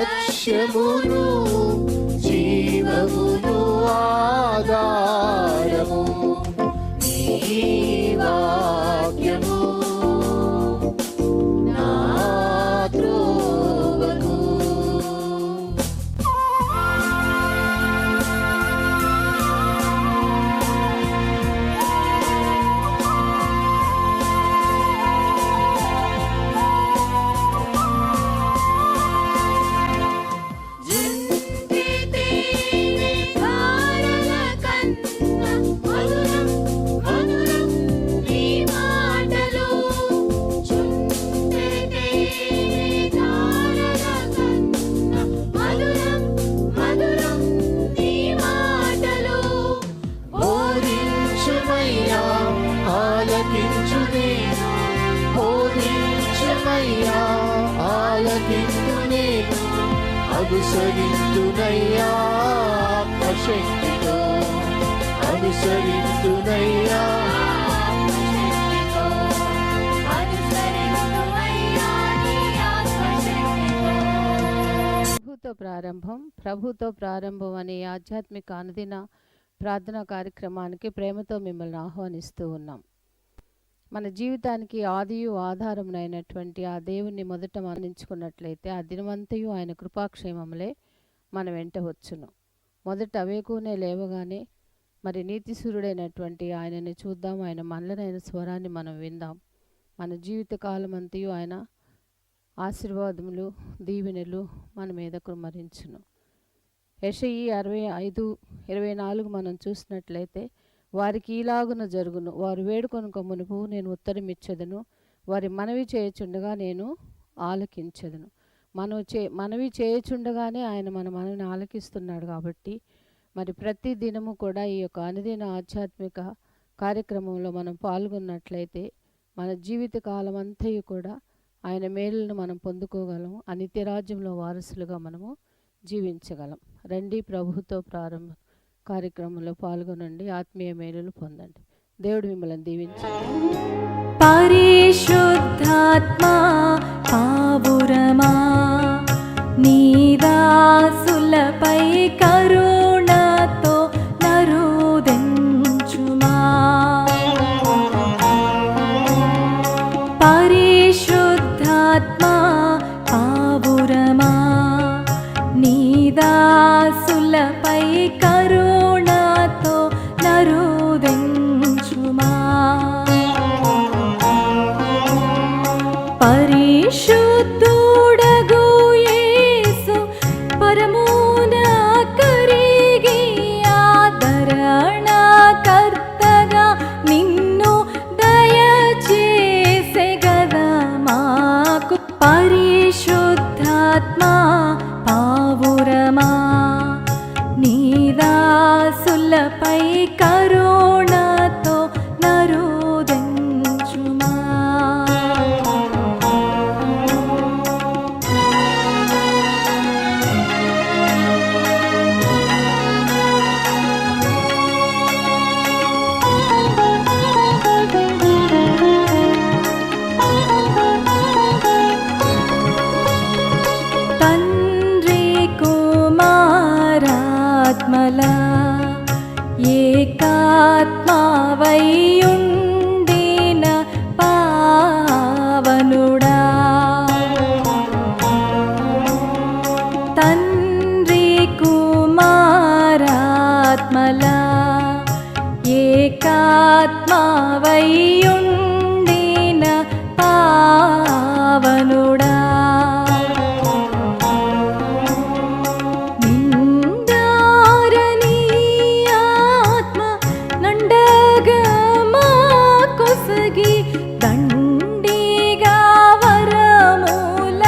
లక్ష్యమును జీవమును ఆధారము నీ వాక్యము నా త్రోవకు. అనుసరింతునయ్యా ఆత్మశక్తితో, అనుసరింతునయ్యా ప్రభుతో ప్రారంభం అనే ఆధ్యాత్మిక అనుదిన ప్రార్థనా కార్యక్రమానికి ప్రేమతో మిమ్మల్ని ఆహ్వానిస్తూ ఉన్నాం. మన జీవితానికి ఆదియు ఆధారమునైనటువంటి ఆ దేవుణ్ణి మొదట మరణించుకున్నట్లయితే ఆ దినమంతయు ఆయన కృపాక్షేమములే మన వెంట వచ్చును. మొదట వేకునే లేవగానే మరి నీతిసూరుడైనటువంటి ఆయనని చూద్దాం, ఆయన మనలనైన స్వరాన్ని మనం విందాం. మన జీవిత కాలం అంతయు ఆయన ఆశీర్వాదములు దీవెనలు మన మీద కుమ్మరించును. యెషయి 65:24 మనం చూసినట్లయితే వారికి ఈలాగున జరుగును, వారు వేడుకొనుక మునుపు నేను ఉత్తరమిచ్చెదను, వారి మనవి చేయుచుండగా నేను ఆలకించెదను. మనవి చేయుచుండగానే ఆయన మన మనవిని ఆలకిస్తున్నాడు. కాబట్టి మరి ప్రతి దినము కూడా ఈ యొక్క అనుదిన ఆధ్యాత్మిక కార్యక్రమంలో మనం పాల్గొన్నట్లయితే మన జీవిత కాలం అంతయు కూడా ఆయన మేలులను మనం పొందుకోగలం, ఆ నిత్యరాజ్యంలో వారసులుగా మనము జీవించగలం. రండి, ప్రభుతో ప్రారంభం కార్యక్రమంలో పాల్గొనండి, ఆత్మీయ మేలులు పొందండి. దేవుడు మిమ్మల్ని దీవించాలి. పరిశుద్ధాత్మా పావురమా నీదాసులపై కరుణతో నరుదెంచుమా. పరిశుద్ధాత్మా పావురమా నీదాసులపై కరుణతో నరుదెంచుమా. పరిశుద్ధుడగు యేసు పరమున కరిగి ఆదరణకర్తగా నిన్ను దయచేసే గదా మాకు. పరిశుద్ధాత్మా పావురమా నీదాసులపై కరుణతో నరుదెంచుమా. తండ్రి కుమారాత్మల ఏకాత్మవైయుండిన పావనుడా. తండ్రి కుమారాత్మల ఏకాత్మవైయుండిన పావనుడా. దండిగా వరముల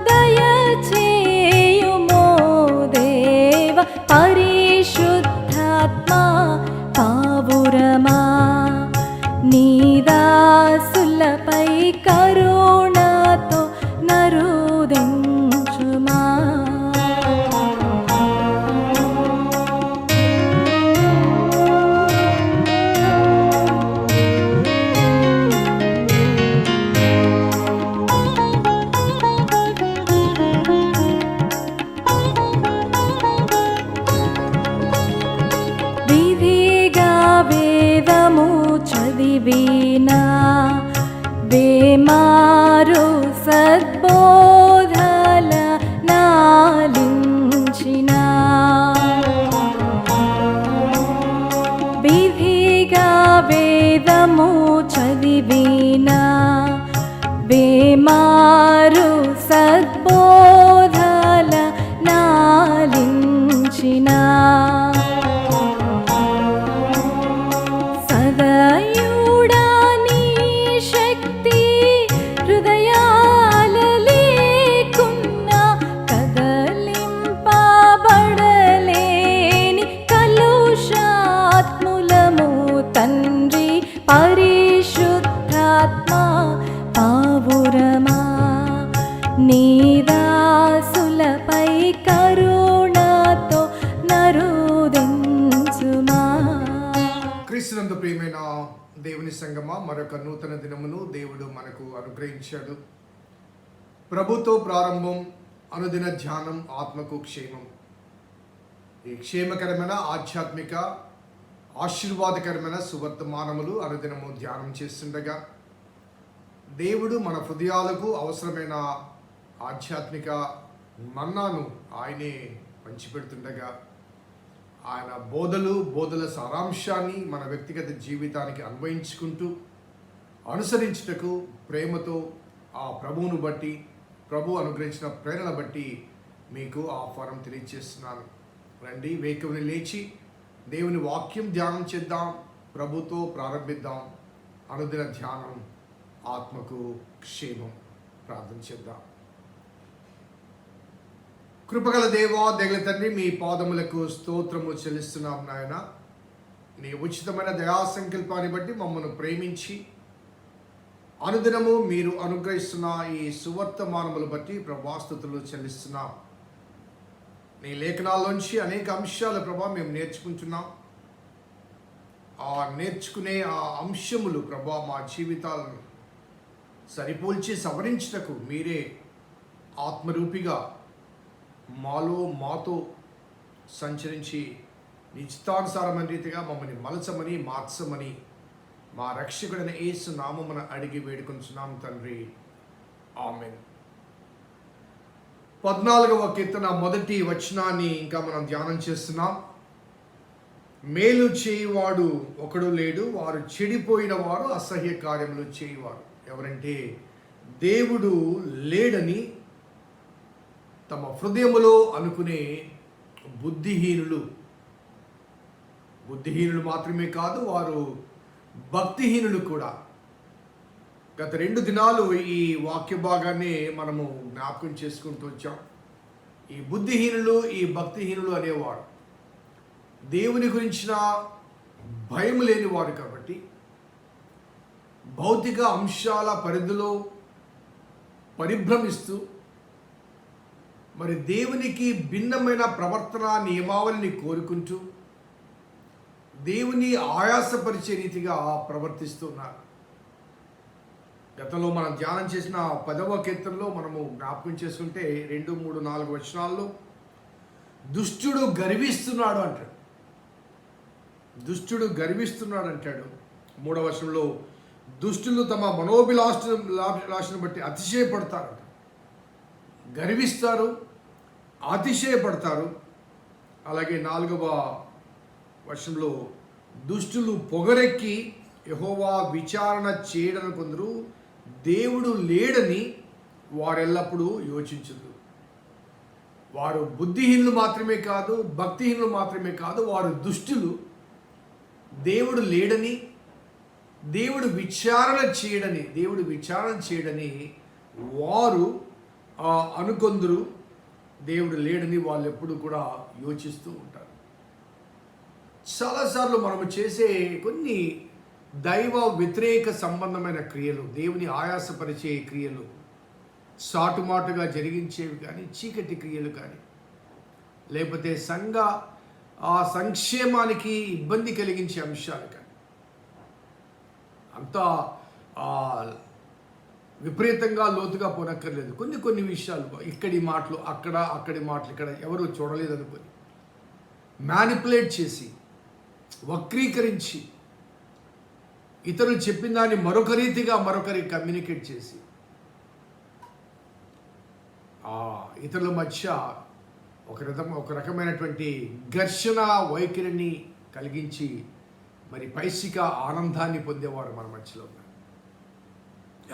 దయచేయుమో దేవ. పరిశుద్ధాత్మా పావురమా నీదాసులపై కరుణతో నరుదెంచుమా. మారు సద్బోధల నాలించిన విధిగా వేదము చదివిన బేమారు సద్బోధల నాలించిన సదయుడా నీ శక్తి హృదయాల లేకున్నా కదలింపబడలేని కలుషాత్ములము తండ్రి పరిశుద్ధాత్మ పావురమా నీ దాసులపై కరుణతో నరుదించుమా. క్రీస్తునందు ప్రియమైన దేవుని సంగమా, మరొక నూతన దినమును దేవుడు మనకు అనుగ్రహించాడు. ప్రభుతో ప్రారంభం, అనుదిన ధ్యానం, ఆత్మకు క్షేమం. ఈ క్షేమకరమైన ఆధ్యాత్మిక ఆశీర్వాదకరమైన సువర్తమానములు అనుదినము ధ్యానం చేస్తుండగా దేవుడు మన హృదయాలకు అవసరమైన ఆధ్యాత్మిక మన్నాను ఆయనే పంచిపెడుతుండగా ఆయన బోధల సారాంశాన్ని మన వ్యక్తిగత జీవితానికి అన్వయించుకుంటూ అనుసరించుటకు ప్రేమతో ఆ ప్రభువును బట్టి, ప్రభు అనుగ్రహించిన ప్రేరణ బట్టి మీకు ఆహ్వానం తెలియజేస్తున్నాను. రండి, వేకువని లేచి దేవుని వాక్యం ధ్యానం చేద్దాం, ప్రభుతో ప్రారంభిద్దాం. అనుదిన ధ్యానం, ఆత్మకు క్షేమం. ప్రార్థన చేద్దాం. కృపగల దేవా, దయగల తండ్రి, మీ పాదములకు స్తోత్రము చెల్లిస్తున్నాం నాయన. నీ ఉచితమైన దయా సంకల్పాన్ని బట్టి మమ్మల్ని ప్రేమించి అనుదినము మీరు అనుగ్రహిస్తున్న ఈ సువర్తమానములు బట్టి ప్రభాస్తుతులు చెల్లిస్తున్నాం. నీ లేఖనాల్లోంచి అనేక అంశాలు ప్రభా మేము నేర్చుకుంటున్నాం. ఆ నేర్చుకునే ఆ అంశములు ప్రభా మా జీవితాలను సరిపోల్చి సవరించుటకు మీరే ఆత్మరూపిగా మాతో సంచరించి నిశ్చితానుసారమైన రీతిగా మమ్మల్ని మలచమని మార్చమని మా రక్షకుడైన యేసు నామమున అడిగి వేడుకొంచున్నాం తండ్రి, ఆమెన్. 14వ కీర్తన మొదటి వచనాన్ని ఇంకా మనం ధ్యానం చేస్తున్నాం. మేలు చేయువాడు ఒకడు లేడు, వారు చెడిపోయిన వారు అసహ్య కార్యములు చేయువారు. ఎవరంటే దేవుడు లేడని తమ హృదయములో అనుకునే బుద్ధిహీనులు మాత్రమే కాదు, వారు భక్తిహీనులు కూడా. గత 2 దినాలు ఈ వాక్య భాగాన్ని మనము జ్ఞాపకం చేసుకుంటూ వచ్చాం. ఈ బుద్ధిహీనులు, ఈ భక్తిహీనులు అనేవారు దేవుని గురించిన భయం లేని వారు కాబట్టి భౌతిక అంశాల పరిధిలో పరిభ్రమిస్తూ మరి దేవునికి భిన్నమైన ప్రవర్తన నియమావళిని కోరుకుంటూ దేవుని ఆయాసపరిచే రీతిగా ప్రవర్తిస్తున్నారు. గతంలో మనం ధ్యానం చేసిన 10వ కీర్తనలో మనము జ్ఞాపకం చేసుకుంటే 2, 3, 4 వచనాల్లో దుష్టుడు గర్విస్తున్నాడు అంటాడు. దుష్టుడు గర్విస్తున్నాడు అంటాడు. 3వ వచనంలో దుష్టులు తమ మనోభిలాషను బట్టి అతిశయపడతారు, గర్విస్తారు, అతిశయపడతారు. అలాగే 4వ వచనంలో దుష్టులు పొగరెక్కి యెహోవా విచారణ చేయడని కొందరు దేవుడు లేడని వారెల్లప్పుడూ యోచించదు. వారు బుద్ధిహీనులు మాత్రమే కాదు, భక్తిహీనులు మాత్రమే కాదు, వారు దుష్టులు. దేవుడు లేడని, దేవుడు విచారణ చేయడని వారు అనుకొందరు దేవుడు లేడని వాళ్ళు ఎప్పుడు కూడా యోచిస్తూ ఉంటారు. చాలాసార్లు మనము చేసే కొన్ని దైవ వ్యతిరేక సంబంధమైన క్రియలు, దేవుని ఆయాసపరిచే క్రియలు, సాటుమాటుగా జరిగించేవి కానీ, చీకటి క్రియలు కానీ, లేకపోతే సంక్షేమానికి ఇబ్బంది కలిగించే అంశాలు కానీ, అంతా విపరీతంగా లోతుగా పోనక్కర్లేదు. కొన్ని విషయాలు, ఇక్కడి మాటలు అక్కడి మాటలు ఇక్కడ ఎవరు చూడలేదు అనుకొని మ్యానిపులేట్ చేసి, వక్రీకరించి, ఇతరులు చెప్పిన దాన్ని మరొక రీతిగా మరొకరికి కమ్యూనికేట్ చేసి ఇతరుల మధ్య ఒక రకమైనటువంటి ఘర్షణ వైఖరిని కలిగించి మరి పైశిక ఆనందాన్ని పొందేవారు మన మధ్యలో ఉన్నారు.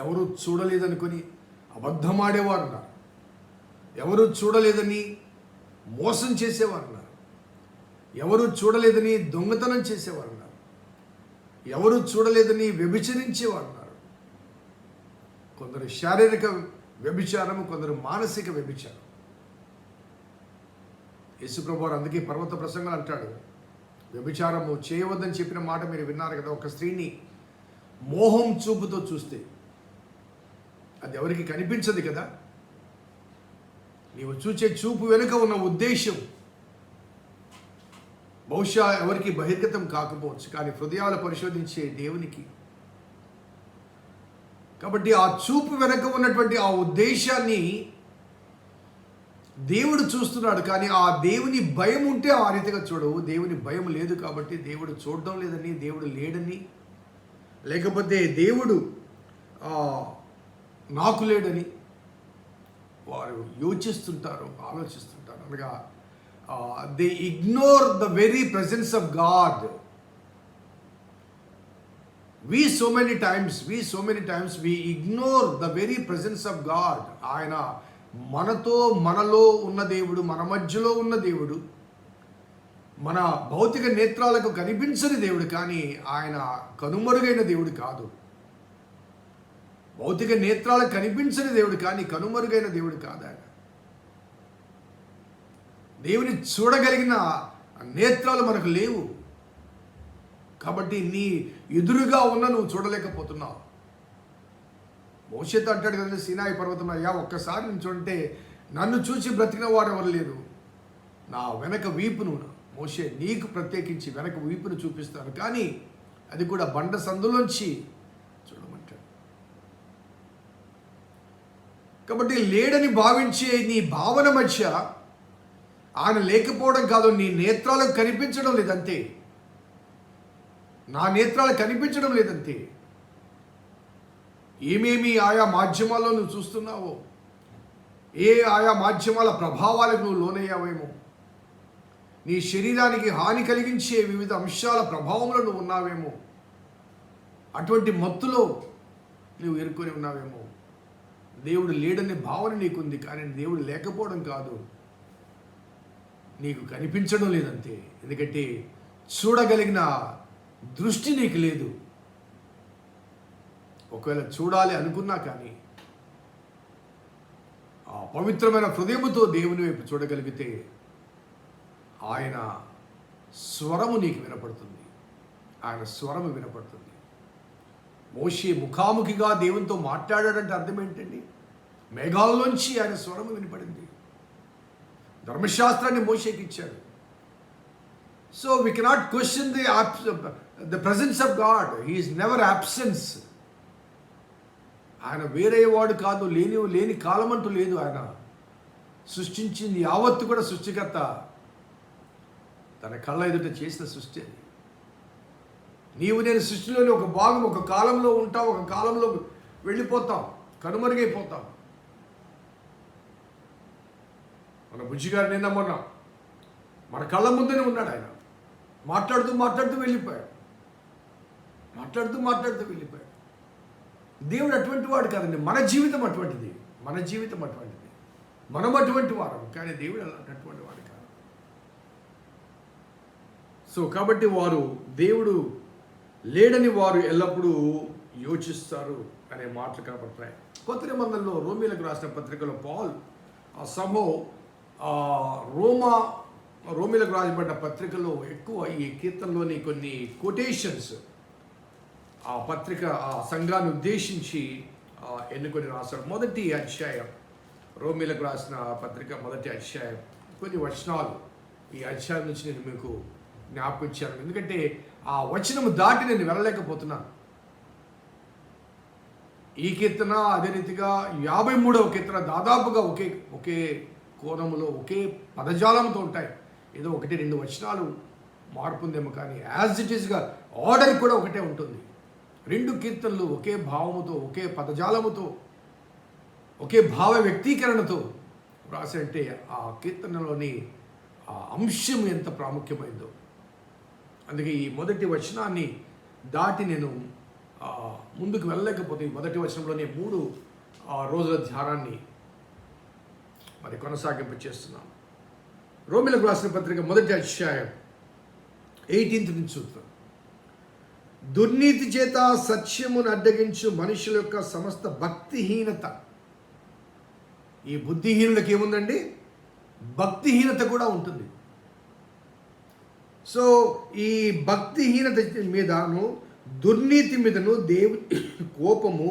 ఎవరు చూడలేదనుకొని అబద్ధమాడేవారు ఉన్నారు. ఎవరు చూడలేదని మోసం చేసేవారు ఉన్నారు. ఎవరు చూడలేదని దొంగతనం చేసేవారు ఉన్నారు. ఎవరు చూడలేదని వ్యభిచరించేవారు ఉన్నారు. కొందరు శారీరక వ్యభిచారం, కొందరు మానసిక వ్యభిచారం. యేసుప్రభువు అందుకే పర్వత ప్రసంగాలు అంటాడు, వ్యభిచారము చేయవద్దని చెప్పిన మాట మీరు విన్నారు కదా. ఒక స్త్రీని మోహం చూపుతో చూస్తే అది ఎవరికి కనిపించదు కదా. నీవు చూచే చూపు వెనుక ఉన్న ఉద్దేశం బహుశా ఎవరికి బహిర్గతం కాకపోవచ్చు, కానీ హృదయాలు పరిశోధించే దేవునికి. కాబట్టి ఆ చూపు వెనుక ఉన్నటువంటి ఆ ఉద్దేశాన్ని దేవుడు చూస్తున్నాడు. కానీ ఆ దేవుని భయం ఉంటే ఆ రీతిగా చూడవు. దేవుని భయం లేదు కాబట్టి దేవుడు చూడడం లేదని, దేవుడు లేడని, లేకపోతే దేవుడు నాకు లేడని వారు యోచిస్తుంటారు, ఆలోచిస్తుంటారు. అనగా they ignore the very presence of God. We so many times we ignore the very presence of God. ఆయన మనలో ఉన్న దేవుడు, మన మధ్యలో ఉన్న దేవుడు, మన భౌతిక నేత్రాలకు కనిపించని దేవుడు. కానీ ఆయన కనుమరుగైన దేవుడు కాదు. భౌతిక నేత్రాలకు కనిపించని దేవుడు కానీ కనుమరుగైన దేవుడు కాదు. ఆయన దేవుని చూడగలిగిన నేత్రాలు మనకు లేవు కాబట్టి నీ ఎదురుగా ఉన్న నువ్వు చూడలేకపోతున్నావు. మోషేతో అంటాడు కదా సీనాయి పర్వతం, అయ్యా ఒక్కసారి నేను చూడంటే నన్ను చూసి బ్రతికిన వారు ఎవరు లేరు, నా వెనక వీపును, మోషే నీకు ప్రత్యేకించి వెనక వీపును చూపిస్తాను, కానీ అది కూడా బండ సందులోంచి చూడమంటాడు. కాబట్టి లేడని భావించే నీ భావన మధ్య ఆయన లేకపోవడం కాదు, నీ నేత్రాలకు కనిపించడం లేదంతే. నా నేత్రాలు కనిపించడం లేదంతే. ఏమేమి ఆయా మాధ్యమాల్లో నువ్వు చూస్తున్నావో, ఆయా మాధ్యమాల ప్రభావాలకు నువ్వు లోనయ్యావేమో, నీ శరీరానికి హాని కలిగించే వివిధ అంశాల ప్రభావంలో నువ్వు ఉన్నావేమో, అటువంటి మత్తులో నువ్వు ఎరుకొని ఉన్నావేమో. దేవుడు లేడనే భావన నీకుంది, కానీ దేవుడు లేకపోవడం కాదు, నీకు కనిపించడం లేదంతే. ఎందుకంటే చూడగలిగిన దృష్టి నీకు లేదు. ఒకవేళ చూడాలి అనుకున్నా కానీ ఆ పవిత్రమైన హృదయముతో దేవుని వైపు చూడగలిగితే ఆయన స్వరము నీకు వినపడుతుంది. ఆయన స్వరము వినపడుతుంది. మోషే ముఖాముఖిగా దేవునితో మాట్లాడాడంటే అర్థం ఏంటండి? మేఘాల్లోంచి ఆయన స్వరము వినపడింది. ధర్మశాస్త్రాన్ని మోషేకి ఇచ్చాడు. So we cannot question the presence of God. He is never absence. ఆయన వేరే వాడు కాదు, లేని కాలం అంటూ లేదు. ఆయన సృష్టించింది యావత్తు కూడా సృష్టికర్త తన కళ్ళ ఎదుట చేసిన సృష్టి. నీవు నేను సృష్టిలోని ఒక భాగం. ఒక కాలంలో ఉంటావు, ఒక కాలంలో వెళ్ళిపోతాం, కనుమరుగైపోతాం. మన బుజ్జిగారు నిన్న మొన్న మన కళ్ళ ముందునే ఉన్నాడు. ఆయన మాట్లాడుతూ వెళ్ళిపోయాడు. దేవుడు అటువంటి వాడు కాదండి. మన జీవితం అటువంటిది. మనం అటువంటి వారు, కానీ దేవుడు అటువంటి వాడు కాదు. సో కాబట్టి వారు దేవుడు లేడని వారు ఎల్లప్పుడూ యోచిస్తారు అనే మాటలు కనపడతాయి. కొత్త నిబంధనలో రోమీలకు రాసిన పత్రికలో పౌల్ రోమీలకు రాయబడ్డ పత్రికలో ఎక్కువ ఈ కీర్తనలోని కొన్ని కొటేషన్స్ ఆ సంఘాన్ని ఉద్దేశించి ఎన్నుకొని రాశాడు. మొదటి అధ్యాయం, రోమీలకు రాసిన పత్రిక మొదటి అధ్యాయం, కొన్ని వచనాలు ఈ అధ్యాయం నుంచి నేను మీకు జ్ఞాపకం ఇచ్చాను. ఎందుకంటే ఆ వచనము దాటి నేను వెళ్ళలేకపోతున్నాను. ఈ కీర్తన అదే రీతిగా 53వ కీర్తన దాదాపుగా ఒకే కోణములో ఒకే పదజాలంతో ఉంటాయి. ఏదో 1-2 వచనాలు మార్పు ఉందేమో, కానీ యాజ్ ఇట్ ఈస్గా ఆర్డర్ కూడా ఒకటే ఉంటుంది. 2 కీర్తనలు ఒకే భావముతో, ఒకే పదజాలముతో, ఒకే భావ వ్యక్తీకరణతో రాశాడంటే ఆ కీర్తనలోని ఆ అంశం ఎంత ప్రాముఖ్యమైందో. అందుకే ఈ మొదటి వచనాన్ని దాటి నేను ముందుకు వెళ్ళలేకపోతే ఈ మొదటి వచనంలోనే 3 రోజుల ధ్యానాన్ని మరి కొనసాగింపు చేస్తున్నాను. రోమీయులకు రాసిన పత్రిక 1వ అధ్యాయం 18th నుంచి చూద్దాం. దుర్నీతి చేత సత్యమును అడ్డగించు మనుషుల యొక్క సమస్త భక్తిహీనత. ఈ బుద్ధిహీనులకు ఏముందండి? భక్తిహీనత కూడా ఉంటుంది. సో ఈ భక్తిహీనత మీదను దుర్నీతి మీదను దేవుని కోపము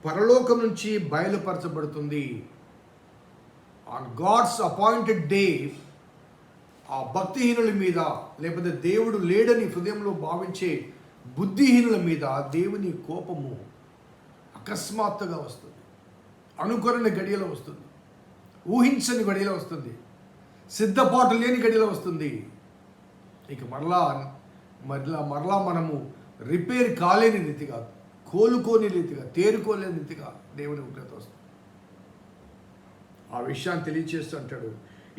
పరలోకం నుంచి బయలుపరచబడుతుంది. ఆన్ గాడ్స్ అపాయింటెడ్ డే ఆ భక్తిహీనుల మీద, లేకపోతే దేవుడు లేడని హృదయంలో భావించే బుద్ధిహీనుల మీద దేవుని కోపము అకస్మాత్తుగా వస్తుంది. అనుకరణ గడియలో వస్తుంది, ఊహించని గడియలో వస్తుంది, సిద్ధపాటు లేని గడియలో వస్తుంది. ఇక మరలా మనము రిపేర్ కాలేని రీతిగా, కోలుకోని రీతిగా, తేరుకోలేని రీతిగా దేవుని ఉగ్రత వస్తుంది. ఆ విషయాన్ని తెలియచేస్తూ అంటాడు,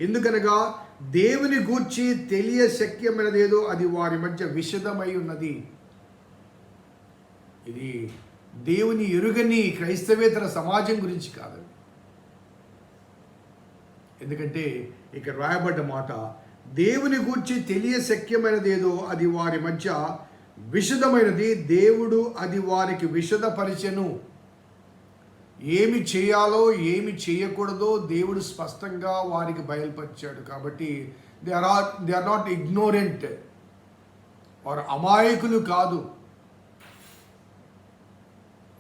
ఎందుకనగా దేవుని గూర్చి తెలియశక్యమైనదేదో అది వారి మధ్య విషదమై ఉన్నది. ఇది దేవుని ఎరుగని క్రైస్తవేతర సమాజం గురించి కాదు. ఎందుకంటే ఇక్కడ రాయబడ్డ మాట, దేవుని గూర్చి తెలియశక్యమైనదేదో అది వారి మధ్య విషదమైనది, దేవుడు అది వారికి విషదపరిచెను. ఏమి చేయాలో ఏమి చేయకూడదో దేవుడు స్పష్టంగా వారికి బయలుపరిచాడు. కాబట్టి దే ఆర్ నాట్ ఇగ్నోరెంట్, వారు అమాయకులు కాదు,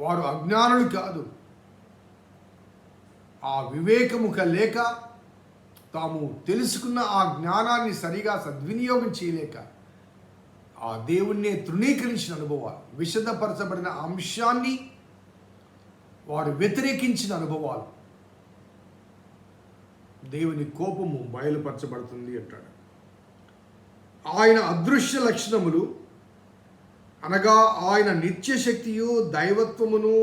వారు అజ్ఞానులు కాదు. ఆ వివేకము లేక, తాము తెలుసుకున్న ఆ జ్ఞానాన్ని సరిగా సద్వినియోగం చేయలేక ఆ దేవుణ్ణి తృణీకరించిన అనుభవాలు, విశదపరచబడిన అంశాన్ని వారు వ్యతిరేకించిన అనుభవాలు, దేవుని కోపము బయలుపరచబడుతుంది అంటాడు. ఆయన అదృశ్య లక్షణములు అనగా ఆయన నిత్యశక్తియు దైవత్వమును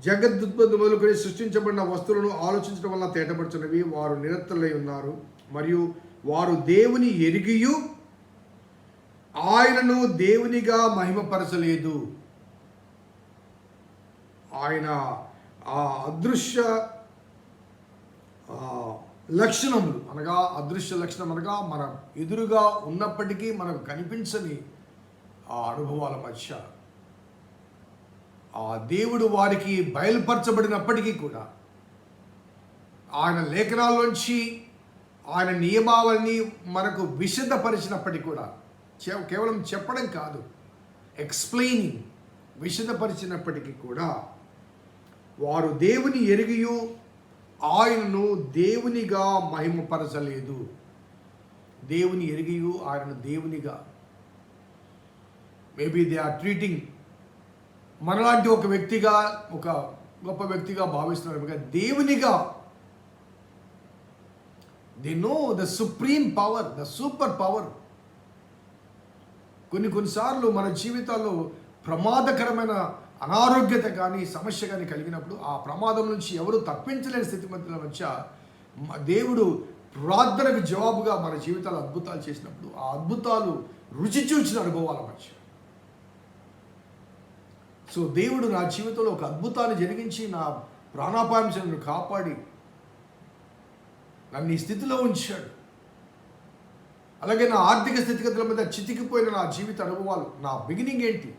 జగద్దుత్పత్తి మొదలుకొని సృష్టించబడిన వస్తువులను ఆలోచించడం వల్ల తేటపడుచున్నవి. వారు నిరత్తలై ఉన్నారు మరియు వారు దేవుని ఎరిగియు ఆయనను దేవునిగా మహిమపరచలేదు. ఆయన ఆ అదృశ్య లక్షణములు అనగా, అదృశ్య లక్షణం అనగా మన ఎదురుగా ఉన్నప్పటికీ మనకు కనిపించని ఆ అనుభవాల మధ్య ఆ దేవుడు వారికి బయలుపరచబడినప్పటికీ కూడా, ఆయన లేఖనాల్లోంచి ఆయన నియమావళిని మనకు విశదపరిచినప్పటికీ కూడా, కేవలం చెప్పడం కాదు, ఎక్స్ప్లెయినింగ్, విశదపరిచినప్పటికీ కూడా వారు దేవుని ఎరిగియు ఆయనను దేవునిగా మహిమపరచలేదు. దేవుని ఎరిగియు ఆయనను దేవునిగా, మేబీ దే ఆర్ ట్రీటింగ్ మనలాంటి ఒక వ్యక్తిగా, ఒక గొప్ప వ్యక్తిగా భావిస్తున్నారు, దేవునిగా. They know the supreme power, the super power. కొన్నిసార్లు మన జీవితాల్లో ప్రమాదకరమైన అనారోగ్యత కానీ సమస్య కానీ కలిగినప్పుడు, ఆ ప్రమాదం నుంచి ఎవరు తప్పించలేని స్థితి మధ్య దేవుడు ప్రార్థనకు జవాబుగా మన జీవితాలు అద్భుతాలు చేసినప్పుడు, ఆ అద్భుతాలు రుచి చూచిన అనుభవాల మధ్య, సో దేవుడు నా జీవితంలో ఒక అద్భుతాన్ని జరిగించి నా ప్రాణాపాంశాలను కాపాడి నన్ను ఈ స్థితిలో ఉంచాడు. అలాగే నా ఆర్థిక స్థితిగతుల మీద చితికిపోయిన నా జీవిత అనుభవాలు, నా బిగినింగ్ ఏంటి,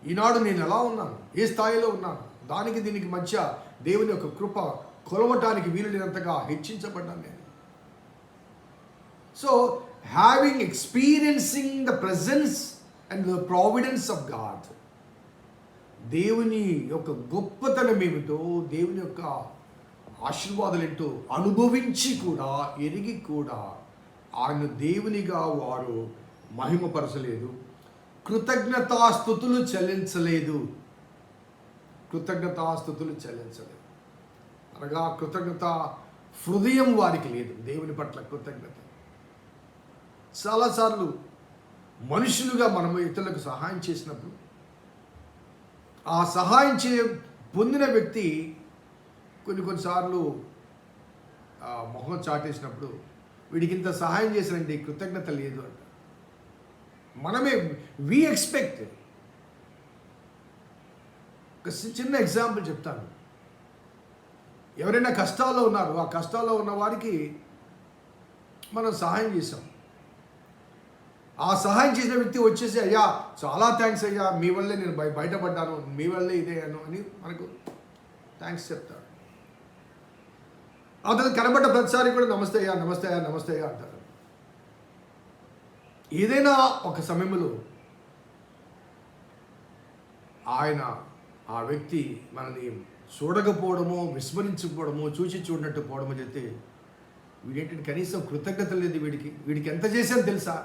ఈనాడు నేను ఎలా ఉన్నాను, ఏ స్థాయిలో ఉన్నాను, దానికి దీనికి మధ్య దేవుని యొక్క కృప కొలవటానికి వీలు లేనంతగా హెచ్చించబడ్డాను నేను. So experiencing the presence and the providence of God, దేవుని యొక్క గొప్పతనం ఏమిటో, దేవుని యొక్క ఆశీర్వాదాలు ఏంటో అనుభవించి కూడా, ఎరిగి కూడా ఆయన దేవునిగా వారు మహిమపరచలేదు, కృతజ్ఞతాస్తుతులు చెల్లించలేదు. అనగా కృతజ్ఞత హృదయం వారికి లేదు, దేవుని పట్ల కృతజ్ఞత. చాలాసార్లు మనుషులుగా మనము ఇతరులకు సహాయం చేసినప్పుడు, ఆ సహాయం పొందిన వ్యక్తి కొన్నిసార్లు మొహం చాటేసినప్పుడు వీడికి ఇంత సహాయం చేసినండి కృతజ్ఞత లేదు అంట. మనమే వి ఎక్స్పెక్ట్. ఒక చిన్న ఎగ్జాంపుల్ చెప్తాను. ఎవరైనా కష్టాల్లో ఉన్నారు, ఆ కష్టాల్లో ఉన్న వారికి మనం సహాయం చేసాం. ఆ సహాయం చేసిన వ్యక్తి వచ్చేసి, అయ్యా చాలా థ్యాంక్స్ అయ్యా, మీ వల్లే నేను బయటపడ్డాను, మీ వల్లే ఇదే అను అని మనకు థ్యాంక్స్ చెప్తాడు. అతను కనబడ్డ ప్రతిసారి కూడా నమస్తే అయ్యా, నమస్తే అయ్యా, నమస్తే అయ్యా అంటారు. ఏదైనా ఒక సమయంలో ఆ వ్యక్తి మనని చూడకపోవడమో, విస్మరించకపోవడమో, చూసి చూడనట్టు పోవడమో చెప్తే వీడేంటంటే కనీసం కృతజ్ఞత లేదు. వీడికి ఎంత చేశాను తెలుసా,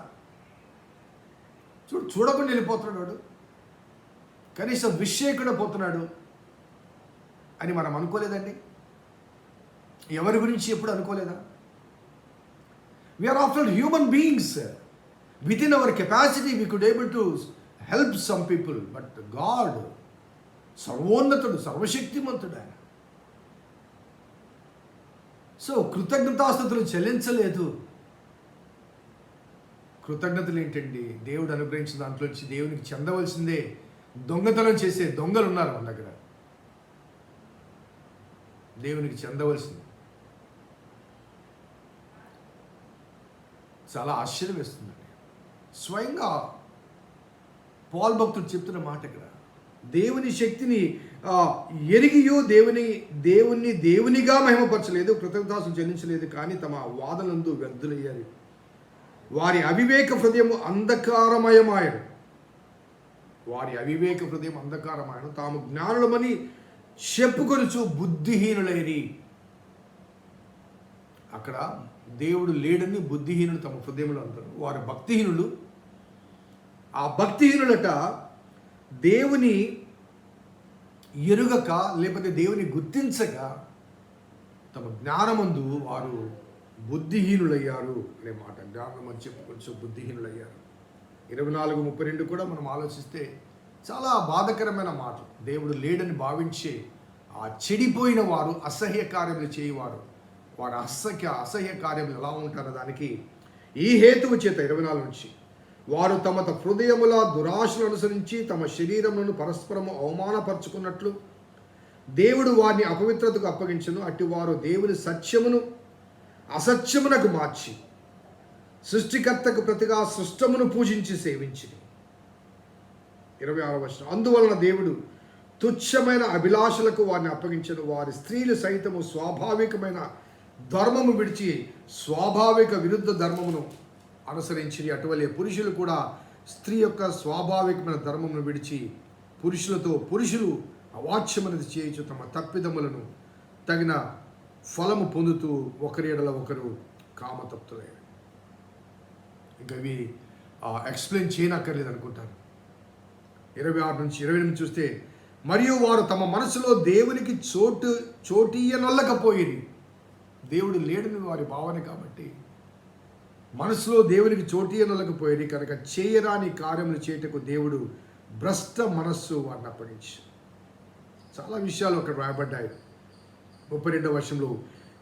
చూడకుండా వెళ్ళిపోతున్నాడు వాడు, కనీసం విష్ చేయకుండా పోతున్నాడు అని మనం అనుకోలేదండి? ఎవరి గురించి ఎప్పుడు అనుకోలేదా? We are after human beings. Within our capacity we could able to help some people, but God సర్వోన్నతుడు, సర్వశక్తిమంతుడు ఆయన. సో కృతజ్ఞతాస్తుతులు చెల్లించలేదు. కృతజ్ఞతలు ఏంటండి? దేవుడు అనుగ్రహించిన దాంట్లోంచి దేవునికి చెందవలసిందే దొంగతనం చేసే దొంగలు ఉన్నారు మన దగ్గర. దేవునికి చెందవలసింది. చాలా ఆశ్చర్యం వేస్తుందండి. స్వయంగా పౌలు భక్తుడు చెప్తున్న మాట ఇక్కడ, దేవుని శక్తిని ఎరిగియో దేవునిగా మహిమపరచలేదు, కృతజ్ఞతాస్తుతులు చెల్లించలేదు, కానీ తమ వాదనందు వ్యర్థులయ్యారు. వారి అవివేక హృదయం అంధకారమయమాయను. తాము జ్ఞానులమని చెప్పుకొనుచు బుద్ధిహీనులైరి. అక్కడ దేవుడు లేడని బుద్ధిహీనులు తమ హృదయంలో అంటారు. వారు భక్తిహీనులు. ఆ భక్తిహీనులట దేవుని ఎరుగక, లేకపోతే దేవుని గుర్తించక తమ జ్ఞానమందు వారు బుద్ధిహీనులయ్యారు అనే మాట. జ్ఞానం అని చెప్పుకొచ్చు బుద్ధిహీనులయ్యారు. 24:32 కూడా మనం ఆలోచిస్తే చాలా బాధకరమైన మాట. దేవుడు లేడని భావించే ఆ చెడిపోయిన వారు, అసహ్య కార్యములు చేయవారు, వారు అసహ్య కార్యములు ఎలా ఉంటారో దానికి ఈ హేతువు చేత 24 నుంచి, వారు తమ హృదయముల దురాశలు అనుసరించి తమ శరీరములను పరస్పరము అవమానపరుచుకున్నట్లు దేవుడు వారిని అపవిత్రతకు అప్పగించెను. అట్టి వారు దేవుని సత్యమును అసత్యమునకు మార్చి సృష్టికర్తకు ప్రతిగా సృష్టమును పూజించి సేవించి. 26వ వచనం, అందువలన దేవుడు తుచ్చమైన అభిలాషలకు వారిని అప్పగించెను. వారి స్త్రీలు సైతము స్వాభావికమైన ధర్మము విడిచి స్వాభావిక విరుద్ధ ధర్మమును అనుసరించి, అటువలే పురుషులు కూడా స్త్రీ యొక్క స్వాభావికమైన ధర్మమును విడిచి పురుషులు అవాచ్యమనేది చేయొచ్చు తమ తప్పిదములను తగిన ఫలము పొందుతూ ఒకరి ఎడల ఒకరు కామతప్తులయ్యారు. ఇంకా ఇవి ఎక్స్ప్లెయిన్ చేయనక్కర్లేదు అనుకుంటాను. 26 నుంచి 28 చూస్తే, మరియు వారు తమ మనసులో దేవునికి చోటీయనొల్లకపోయేది. దేవుడు లేడని వారి భావన కాబట్టి మనసులో దేవునికి చోటీయనొల్లకపోయేది కనుక చేయరాని కార్యములు చేయుటకు దేవుడు భ్రష్ట మనస్సు వారిని అప్పగించి. చాలా విషయాలు అక్కడ రాయబడ్డాయి. 32వ వచనంలో,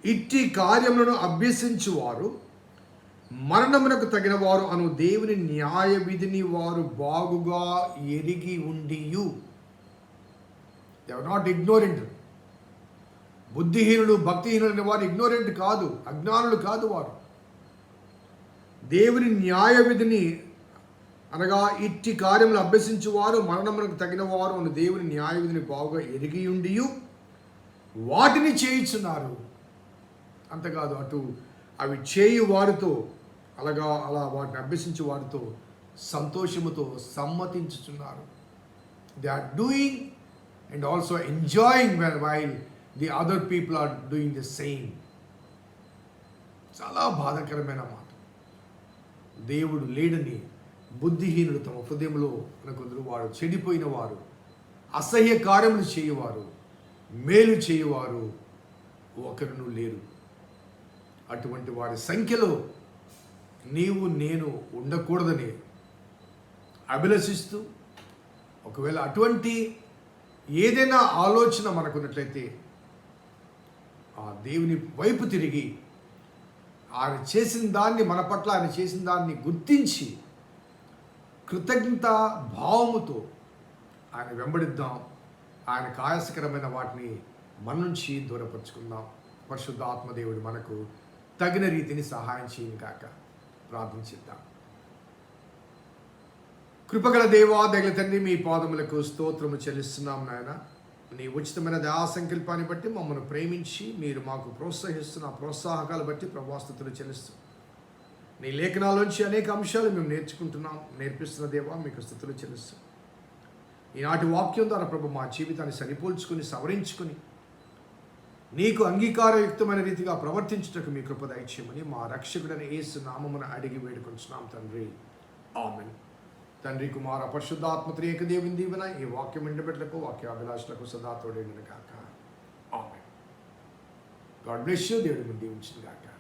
ఇట్టి కార్యములను అభ్యసించు వారు మరణమునకు తగిన వారు అను దేవుని న్యాయ విధిని వారు బాగుగా ఎరిగి ఉండియు. They are not ignorant. బుద్ధిహీనులు, భక్తిహీనులు అనే వారు ఇగ్నోరెంట్ కాదు, అజ్ఞానులు కాదు. వారు దేవుని న్యాయ విధిని అనగా ఇట్టి కార్యములు అభ్యసించు వారు మరణమునకు తగిన వారు అను దేవుని న్యాయ విధిని బాగుగా ఎరిగి ఉండియు వాటిని చేయుచున్నారు. అంతకాదు, అటు అవి చేయు వారితో అలా వాటిని అభ్యసించే వారితో సంతోషముతో సమ్మతించుచున్నారు. They are doing and also enjoying while the other people are doing the same. చాలా బాధాకరమైన మాట. దేవుడు లేడని బుద్ధిహీనుడు తమ హృదయంలో అనుకుందరు. వారు చెడిపోయిన వారు, అసహ్య కార్యములు చేయువారు, మేలు చేయువారు ఒకరును లేరు. అటువంటి వారి సంఖ్యలో నీవు నేను ఉండకూడదని అభిలషిస్తూ, ఒకవేళ అటువంటి ఏదైనా ఆలోచన మనకున్నట్లయితే ఆ దేవుని వైపు తిరిగి ఆయన చేసిన దాన్ని, మన పట్ల ఆయన చేసిన దాన్ని గుర్తించి కృతజ్ఞత భావముతో ఆయన వెంబడిద్దాం. ఆయనకు ఆయాసకరమైన వాటిని మన నుంచి దూరపరుచుకుందాం. పరిశుద్ధ ఆత్మదేవుడు మనకు తగిన రీతిని సహాయం చేయను కాక ప్రార్థించిద్దాం. కృపగల దేవా, దయగల తండ్రి, మీ పాదములకు స్తోత్రము చెల్లిస్తున్నాం నాయన. నీ ఉచితమైన దయా సంకల్పాన్ని బట్టి మమ్మల్ని ప్రేమించి మీరు మాకు ప్రోత్సహిస్తున్న ప్రోత్సాహకాలు బట్టి ప్రభాస్తుతులు చెల్లిస్తున్నాం. నీ లేఖనాల్లోంచి అనేక అంశాలు మేము నేర్పిస్తున్న దేవా, మీకు స్తుతులు చెల్లిస్తున్నాం. ఈనాటి వాక్యం ద్వారా ప్రభు మా జీవితాన్ని సరిపోల్చుకుని సవరించుకుని నీకు అంగీకారయుక్తమైన రీతిగా ప్రవర్తించుటకు మీ కృప దయచేయమని మా రక్షకుడైన యేసు నామమున అడిగి వేడుకొంచున్నాం తండ్రి. ఆమేన్. తండ్రి, కుమార పరిశుద్ధాత్మ త్రియక దేవుని దీవెన ఈ వాక్యం ఎండబెట్లకు, వాక్యాభిలాషులకు సదా తోడేయును గాక. ఆమేన్. God bless you. దేవుడు దీవించును గాక.